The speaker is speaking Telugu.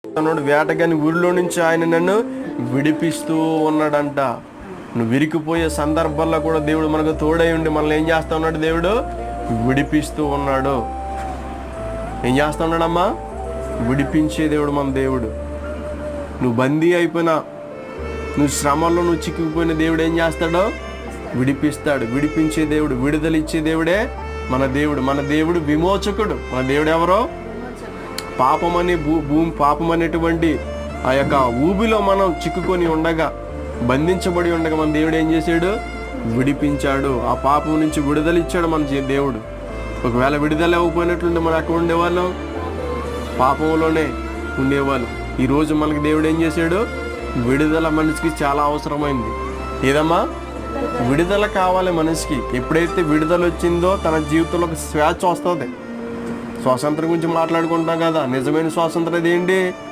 అన్నాడు, వేటగాని ఊరిలో నుంచి ఆయన నన్ను విడిపిస్తూ ఉన్నాడంట. నువ్వు విరిగిపోయే సందర్భాల్లో కూడా దేవుడు మనకు తోడై ఉండి మనల్ని ఏం చేస్తా ఉన్నాడు? దేవుడు విడిపిస్తూ ఉన్నాడు. ఏం చేస్తా ఉన్నాడమ్మా? విడిపించే దేవుడు మన దేవుడు. నువ్వు బందీ అయిపోయినా, నువ్వు శ్రమల్లో నువ్వు చిక్కుకుపోయిన దేవుడు ఏం చేస్తాడో? విడిపిస్తాడు. విడిపించే దేవుడు, విడుదలిచ్చే దేవుడే మన దేవుడు. మన దేవుడు విమోచకుడు. మన దేవుడు ఎవరో? పాపం అనే పాపం అనేటువంటి ఆ యొక్క ఊబిలో మనం చిక్కుకొని ఉండగా, బంధించబడి ఉండగా మన దేవుడు ఏం చేశాడు? విడిపించాడు. ఆ పాపం నుంచి విడుదలిచ్చాడు మన దేవుడు. ఒకవేళ విడుదల అవ్వకపోయినట్లుంటే మనం అక్కడ ఉండేవాళ్ళం, పాపంలోనే ఉండేవాళ్ళం. ఈరోజు మనకి దేవుడు ఏం చేశాడు? విడుదల మనిషికి చాలా అవసరమైంది. ఏదమ్మా? విడుదల కావాలి మనిషికి. ఎప్పుడైతే విడుదల వచ్చిందో తన జీవితంలో ఒక స్వేచ్ఛ వస్తుంది. స్వాతంత్రం గురించి మాట్లాడుకుంటాం కదా. నిజమైన స్వాతంత్రం ఏంటి?